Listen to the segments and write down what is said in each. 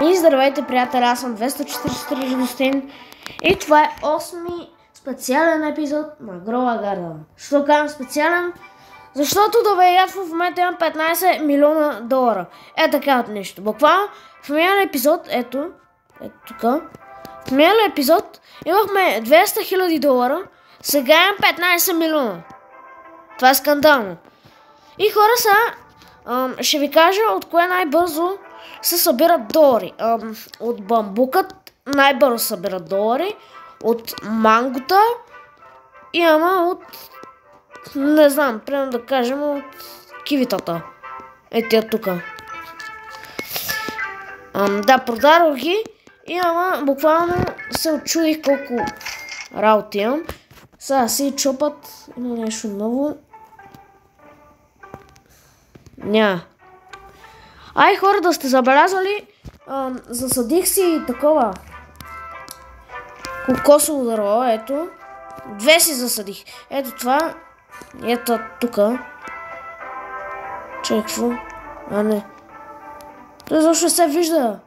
И здравейте, приятели, аз съм 243 Жустин и това е 8-ми специален епизод на Grow a Garden. Що казвам специален? Защото да веят в момента имам 15 милиона долара. Е така от нещо. Буквално в миналия епизод, ето тук, в миналия епизод имахме 200 хиляди долара, сега имам 15 милиона. Това е скандално. И хора са, ще ви кажа от кое най-бързо се събират долари. От бамбукът най-бързо събират долари, от мангота и от, не знам, примерно да кажем от кивитата. Е тия тука. Да, продадох ги и буквално се отчудих колко работи имам. Сега си чопът, има нещо ново. Ня. Ай, хора, да сте забелязали, засадих си такова кокосово дърво, ето. 2 си засадих. Ето това, ето тука. Чай, какво? А, не. Той защо се вижда?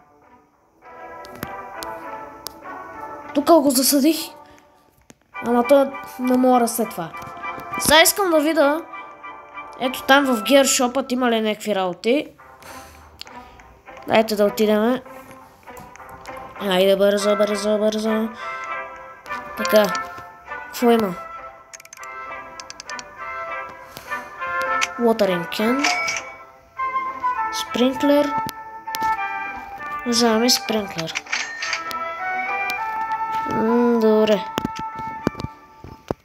Тук го засадих. Ама той не мога да след това. Сега искам да видя. Ето там в Gear Shop има ли някакви работи. Дайте да отидем. Айде бързо. Така. Какво има? Watering can. Sprinkler. Вземаме спринклер. Добре.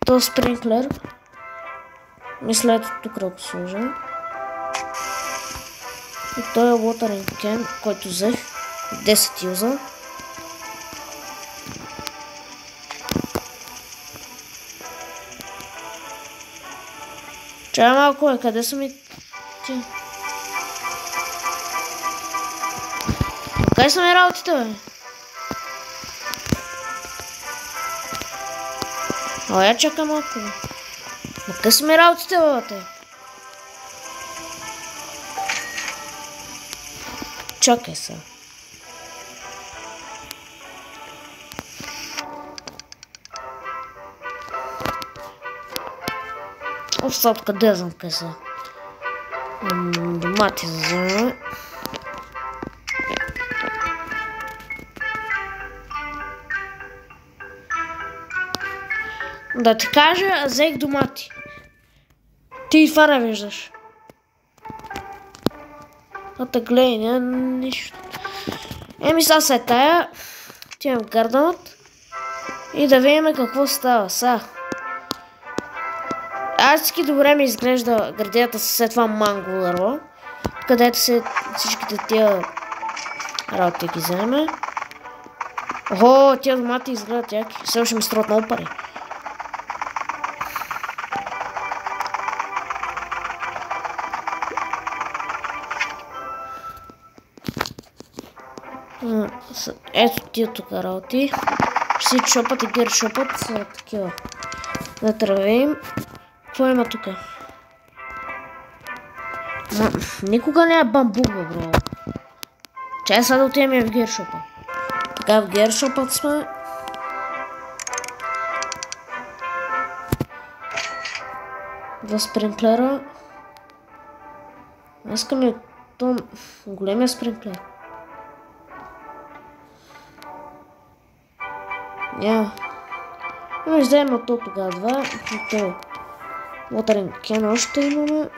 То спринклер. Мисля, ето тук да го сложа. И той е watering can, който взех. 10 юза. Чай малко, къде са ми ти? Къде са ми работите, бе? Я чакай малко, бе. Къде са ми работите, бе? Чакай се. Остат къде знам къде са. Домати за вземем. Да ти кажа, взех домати. Ти това не виждаш. Гледай, няма нищо. Еми сега се тая. Отивам в гарденът. И да видим какво става. Сега. Адски добре ми изглежда градията със след това манго дърво. Където се всичките тия работи ги вземе. Охо, тия домати изгледат яки. Сега ще ми струват много пари. Ето тия тук работи. Си шопът и гир шопът са такива. Да травим. Какво има тук? Никога не е бамбук, бро. Чай сега да отидем в гир шопа. Така в гир шопът сме. Два спринклера. Искам и то големия спринклер. Ще вземем от това тогава два. Watering can още имаме.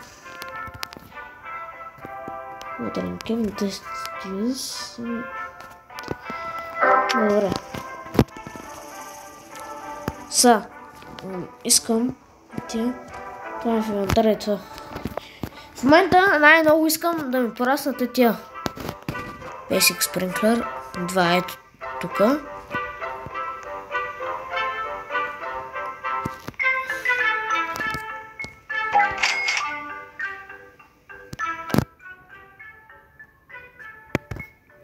Watering can 10 юз. Добре. Са. Искам тя. Това е в инвентаря и това. В момента най-много искам да ми пораснат тя. Basic Sprinkler. Два ето тука.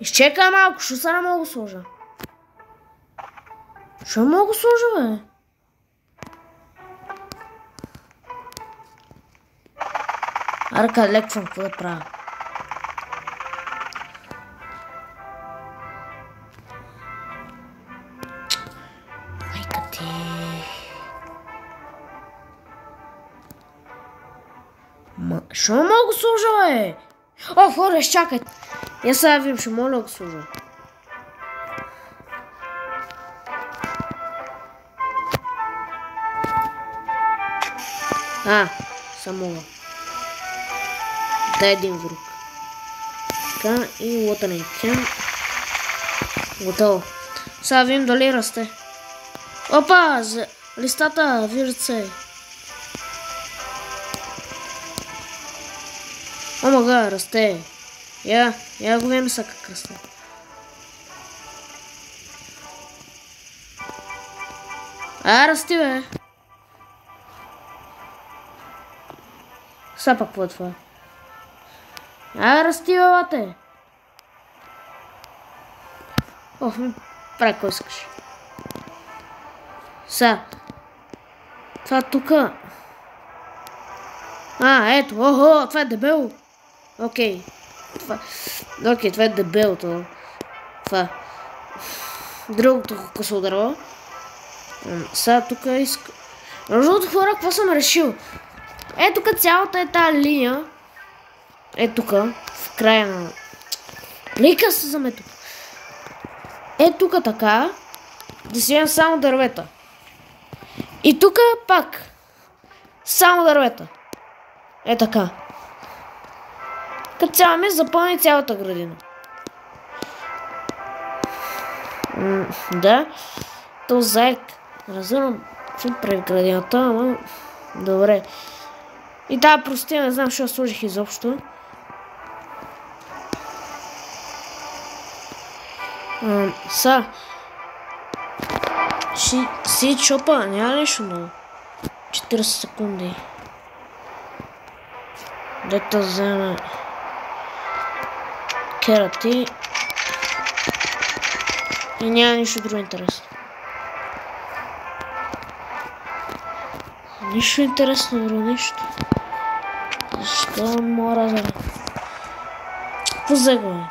Изчекай малко, що са не мога да сложа? Що мога да сложа, бе? Аре, къде леквам, какво да правя? Що мога го служа, бе? О, хора, чакай. Я сега видим, ще мога да го служа. Само мога. Дай един врук. Така и лотане кен. Готово. Сега видим дали расте. Опа, листата виждат се. Омага, расте. Я го видим са как расте. Расти, бе. Са пак какво е това? Расти, бе, бате. Прави, кой искаш. Са. Това тука. Ето, това е дебело. Окей. Това е дебелото. Това. Другото късо дърво. Сега тука иска. Между хора, какво съм решил? Ето тук цялата е тази линия. Ето тук, в края на... Лика се замето. Ето тук така. Да си имам само дървета. И тук пак. Само дървета. Е така. Като цяла ми запълни цялата градина. Да. То заек. Разбирам, какво прави в градината, ама... Добре. И тази простия, не знам, защо сложих изобщо. Си чопа, няма нещо много. 40 секунди. Дето вземе керати. И няма нищо друго интересно. Нищо интересно, бро, нищо. Защо мора за... Позего е.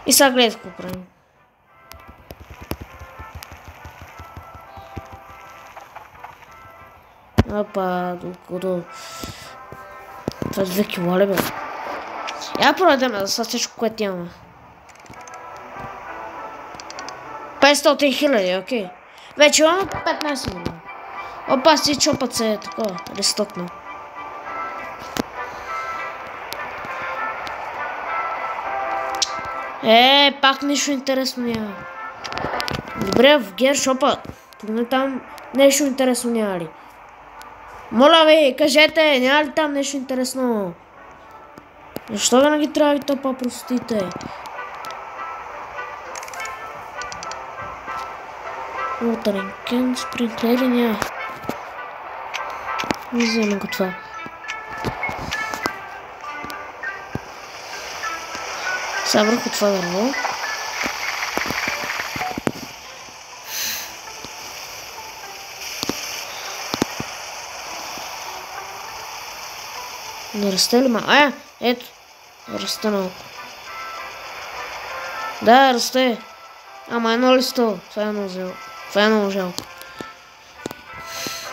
И сега гледай какво правим. Опа, докато... Това е 2 кила, ли бе? Я продадем за сега всичко, което имаме. 500 000, окей. Вече имаме 15 милиона. Опа, си чопът се е такова, рестокна. Пак нищо интересно няма. Добре, в гершопа. Поне там нещо интересно няма ли? Моля ви, кажете, няма ли там нещо интересно? Защо винаги трябва ви топа простите? Watering can, спринклери няма. Не взема го това. Сега върху това дърво. Не расте ли малко? Ето. Расте малко. Да, расте. Ама едно листо. Това е много взело. Това е много жалко.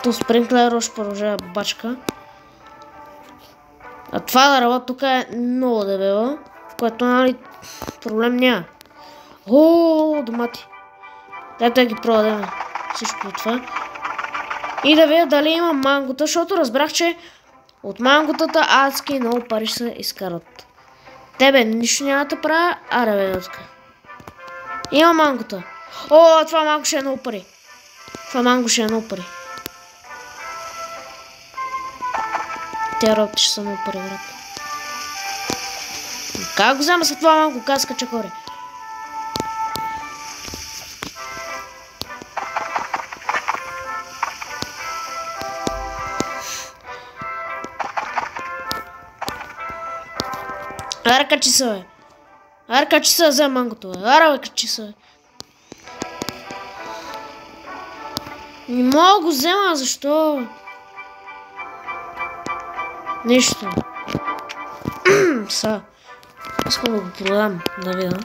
То спринклер още продължава бачка. А това дърво тук е много дебело, което нали проблем няма. Домати. Дайте да ги продадем всичко от това. И да видя дали има мангота, защото разбрах, че от манготата адски много пари се изкарат. Тебе нищо няма да правя, аре бе, дотка. Има мангота. Това манго ще е много пари. Това манго ще е много пари. Те работи ще са много пари, брат. Как го взема след това манго, казка чакори? Аре, качи се, бе. Аре, качи се, взема мангото, бе. Аре, бе, качи се, бе. Не мога да го взема, защо? Нищо. Са. Искам да го продам, да видя.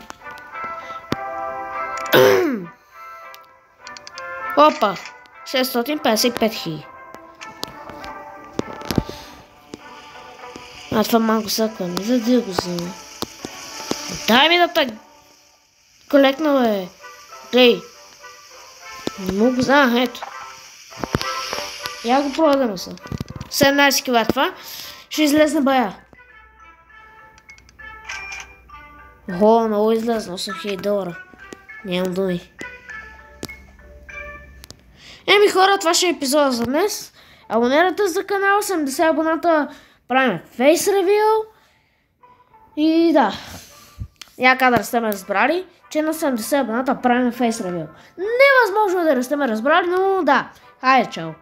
Опа! 655 000. А това малко саква, не дади го за... Дай ми да те колекна, бе. Глей. Не мога, ето. Я го продаме са. 17 кила това. Ще излезна бая. Охо, много излезна, $8000. Нямам думи. Еми хора, това ще е епизода за днес. Абонирайте за канала, 70 абоната, правим Face Reveal. И да. Я кадър сте ме разбрали, че на 70 абоната правим Face Reveal. Невъзможно да сте ме разбрали, но да. Хайде, чао.